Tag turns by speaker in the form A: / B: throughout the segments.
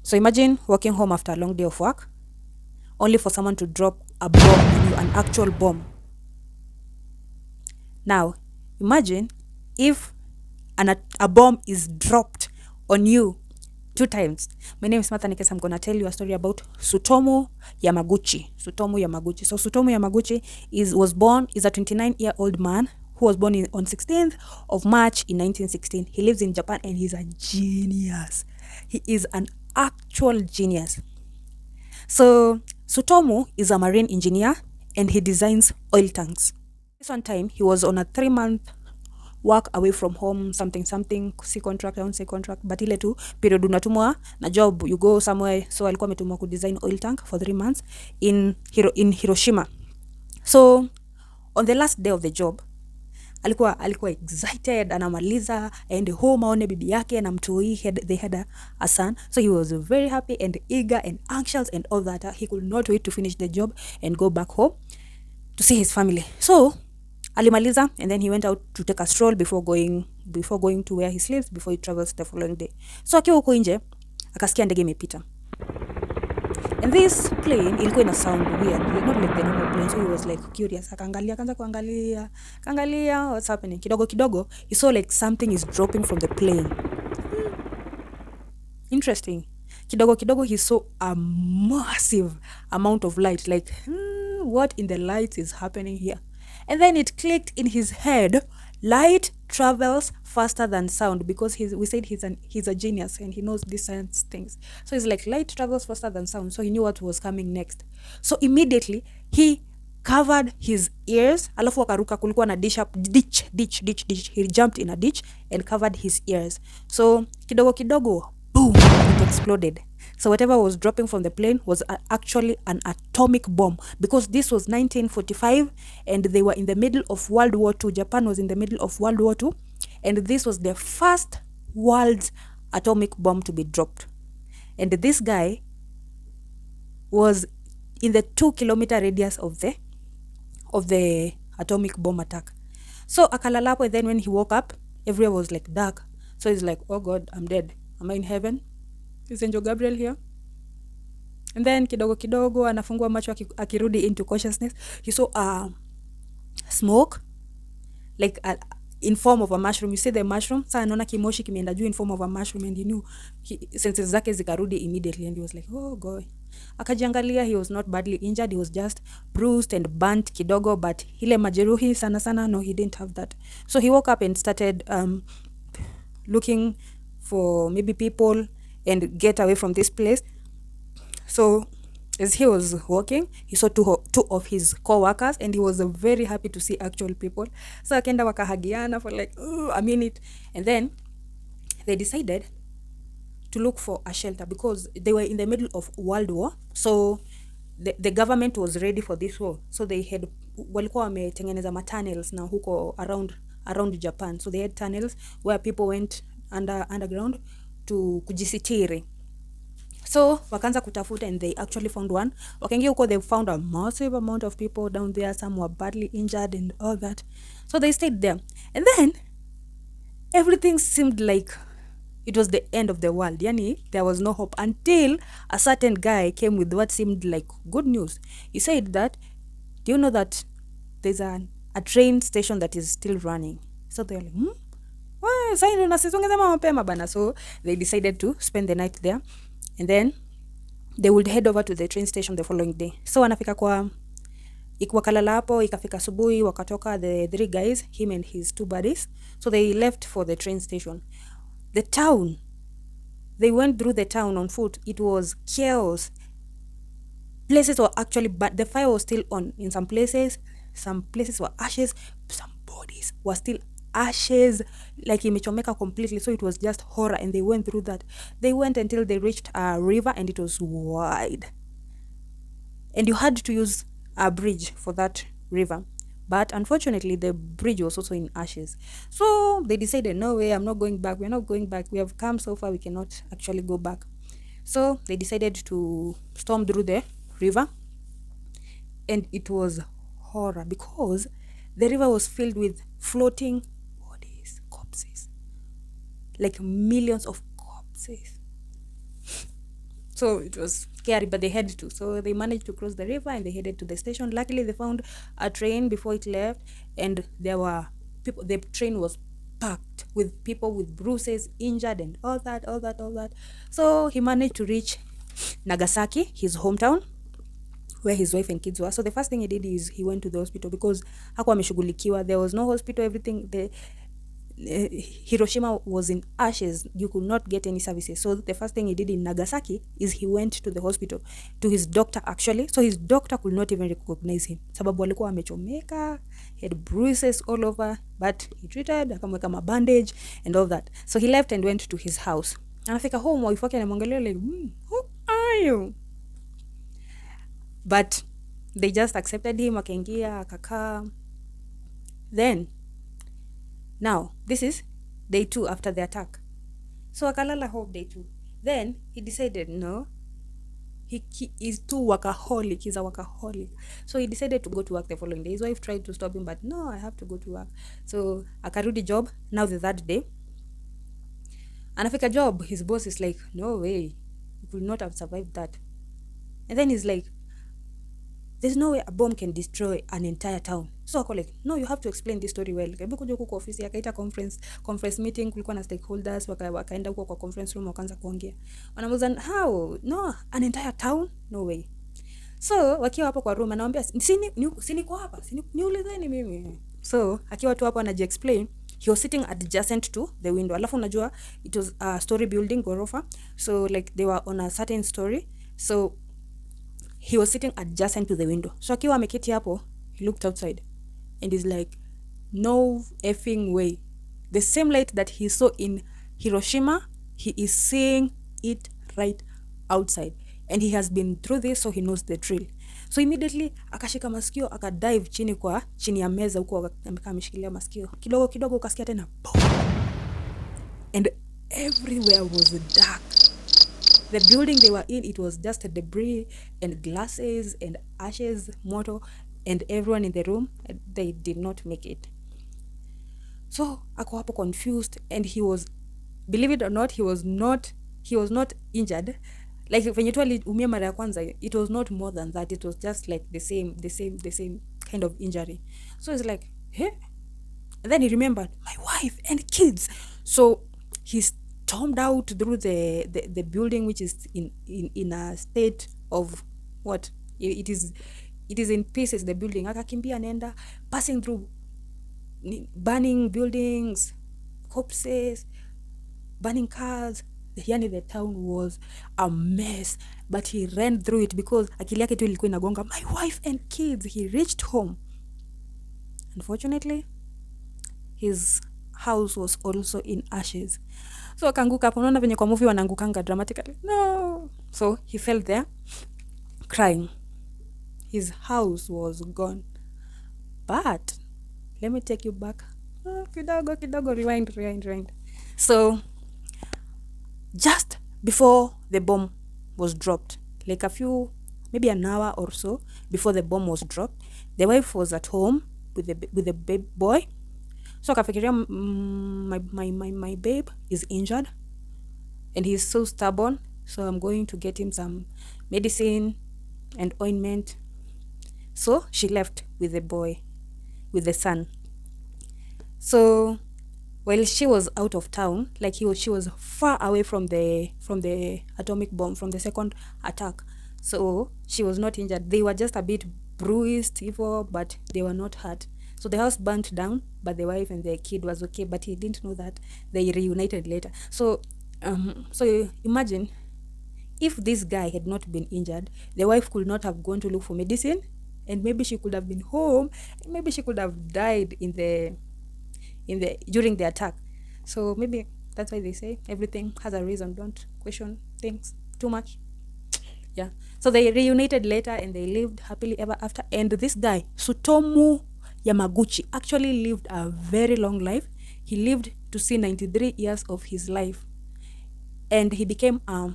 A: So imagine walking home after a long day of work, only for someone to drop a bomb on you, an actual bomb. Now, imagine if a bomb is dropped on you 2 times. My name is Martha Nikes. I'm going to tell you a story about Tsutomu Yamaguchi. Tsutomu Yamaguchi. So Tsutomu Yamaguchi is a 29-year-old man who was born on 16th of March in 1916. He lives in Japan and he's a genius. He is an actual genius. So Tsutomu is a marine engineer and he designs oil tanks. This one time he was on a 3-month work away from home, something si contract, I won't say contract, but ile tu period unatumwa na job, you go somewhere. So alikuwa ametumwa ku design oil tank for 3 months in Hiroshima. So on the last day of the job alikuwa excited, anamaliza aende home aone bibi yake na mtoi. They had a son, so he was very happy and eager and anxious and all that. He could not wait to finish the job and go back home to see his family. So alimaliza and then he went out to take a stroll before going to where he sleeps, before he travels the following day. So akiwa huko nje akasikia ndege imepita, and this plane ilikuwa ina sound weird, not like the normal plane. So he was like curious, akaanza kuangalia what's happening. Kidogo he saw like something is dropping from the plane. Interesting. Kidogo he saw a massive amount of light, like what in the lights is happening here? And then it clicked in his head, light travels faster than sound, because we said he's a genius and he knows these science things. So he's like, light travels faster than sound. So he knew what was coming next. So immediately he covered his ears. Alafu akaruka, kulikuwa na ditch. He jumped in a ditch and covered his ears. So kidogo, boom, it exploded. So whatever was dropping from the plane was actually an atomic bomb, because this was 1945 and they were in the middle of World War II. Japan was in the middle of World War II, and this was the first world's atomic bomb to be dropped. And this guy was in the 2-kilometer radius of the atomic bomb attack. So akalalapo, and then when he woke up, everywhere was like dark. So he's like, oh God, I'm dead. Am I in heaven? Is Angel Gabriel here? And then kidogo anafungua macho akirudi into consciousness. He saw smoke, like in form of a mushroom. You see the mushroom? Sasa anaona kimoshi kimeenda juu in form of a mushroom, and he knew senses zake zikarudi immediately, and he was like, oh God. Akajiangalia, he was not badly injured. He was just bruised and burnt kidogo, but ile majeruhi sana, no, he didn't have that. So he woke up and started looking for maybe people and get away from this place. So as he was walking, he saw two of his co-workers, and he was very happy to see actual people. So akaenda wakahagiana for like a minute, and then they decided to look for a shelter, because they were in the middle of World War. So the government was ready for this war. So they had walikuwa wametengeneza tunnels na huko around Japan. So they had tunnels where people went underground to kujisitiri. So wakaanza kutafuta, and they actually found one. Wakaingia huko, they found a massive amount of people down there. Some were badly injured and all that. So they stayed there, and then everything seemed like it was the end of the world. Yani, there was no hope, until a certain guy came with what seemed like good news. He said that, do you know that there's a train station that is still running? So they're like, so they decided to spend the night there, and then they would head over to the train station the following day. So wanafika wakalala hapo, ikafika asubuhi, wakatoka, the 3 guys, him and his 2 buddies. So they left for the train station. The town, they went through the town on foot. It was chaos. Places were actually, but the fire was still on in some places. Some places were ashes. Some bodies were still ashes, like imechomeka completely. So it was just horror, and they went through that. They went until they reached a river, and it was wide, and you had to use a bridge for that river. But unfortunately, the bridge was also in ashes. So they decided, no way, I'm not going back. We're not going back. We have come so far, we cannot actually go back. So they decided to storm through the river, and it was horror, because the river was filled with floating bodies, corpses, like millions of corpses. So it was scary, but they had to. So they managed to cross the river and they headed to the station. Luckily, they found a train before it left, and there were people. The train was packed with people with bruises, injured, and all that, all that, all that. So he managed to reach Nagasaki, his hometown, where his wife and kids were. So the first thing he did is he went to the hospital because hakuwa ameshughulikiwa. There was no hospital. Everything the Hiroshima was in ashes. You could not get any services. So the first thing he did in Nagasaki is he went to the hospital, to his doctor actually. So his doctor could not even recognize him. Sababu alikuwa amechomeka, he had bruises all over, but he treated, akamweka bandage and all that. So he left and went to his house. Anafika home, wife wake anamwangalia like, who are you? But they just accepted him, akaingia, akakaa. Then now, this is day 2 after the attack. So akalala home day 2. Then he decided, no, he is too workaholic. He's a workaholic. So he decided to go to work the following day. His wife tried to stop him, but no, I have to go to work. So akarudi job. Now the third day, anafika job, his boss is like, no way, you could not have survived that. And then he's like, there's no way a bomb can destroy an entire town. So ako like, no, you have to explain this story well. Kaibu kuja huko kwa ofisi, akaita conference meeting, kulikuwa na stakeholders, wakaenda huko kwa conference room, wakaanza kuongea. Wanamuuliza, how? No, an entire town? No way. So wakiwa hapo kwa room, anawaambia, sini kwa hapa, niulizeni mimi. So akiwa tu hapo anaji-explain, he was sitting adjacent to the window. Alafu unajua, it was a story building, ghorofa. So like they were on a certain story. So he was sitting adjacent to the window. So akiwa ameketi hapo, he looked outside and he's like, no effing way. The same light that he saw in Hiroshima, he is seeing it right outside. And he has been through this, so he knows the drill. So immediately akashika masikio, akadive chini ya meza huko, amekaa ameshikilia masikio. Kidogo kidogo ukasikia tena boom. And everywhere was dark. The building they were in, it was just a debris and glasses and ashes, motor, and everyone in the room, they did not make it. So ako hapo confused, and he was, believe it or not, he was not injured. Like when you aliumia mara ya kwanza, it was not more than that. It was just like the same kind of injury. So it's like, hey. And then he remembered, my wife and kids. So he's stormed out through the building, which is in a state of what it is in pieces. The building akakimbia nenda, passing through burning buildings, corpses, burning cars. Yani the town was a mess, but he ran through it because akili yake tu ilikuwa inagonga, my wife and kids. He reached home. Unfortunately, his house was also in ashes. So akaanguka hapo. Unaona venye kwa movie wanaangukanga dramatically. No. So he fell there crying. His house was gone. But let me take you back. Kidogo, rewind. So just before the bomb was dropped, like maybe an hour or so before the bomb was dropped, the wife was at home with the baby boy. So akafikiria, my babe is injured and he's so stubborn, so I'm going to get him some medicine and ointment. So she left with the boy, with the son. So while she was out of town, like she was far away from the atomic bomb, from the second attack. So she was not injured. They were just a bit bruised, but they were not hurt. So the house burnt down, but the wife and the kid was okay. But he didn't know that they reunited later. So imagine if this guy had not been injured, the wife could not have gone to look for medicine, and maybe she could have been home, and maybe she could have died during the attack. So maybe that's why they say everything has a reason. Don't question things too much. Yeah. So they reunited later and they lived happily ever after. And this guy, Tsutomu Yamaguchi, actually lived a very long life. He lived to see 93 years of his life. And he became a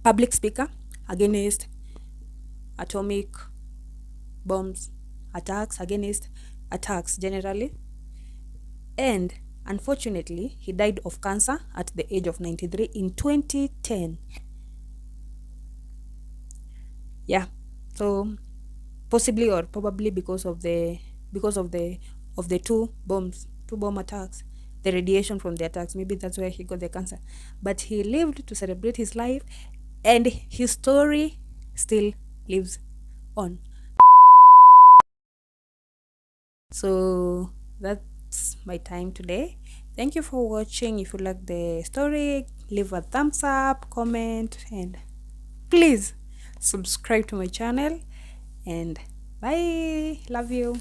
A: public speaker against atomic bombs, attacks, against attacks generally. And unfortunately, he died of cancer at the age of 93 in 2010. Yeah. So possibly or probably because of the two bomb attacks, the radiation from the attacks, maybe that's where he got the cancer. But he lived to celebrate his life, and his story still lives on. So that's my time today. Thank you for watching. If you like the story, leave a thumbs up, comment, and please subscribe to my channel. And bye. Love you.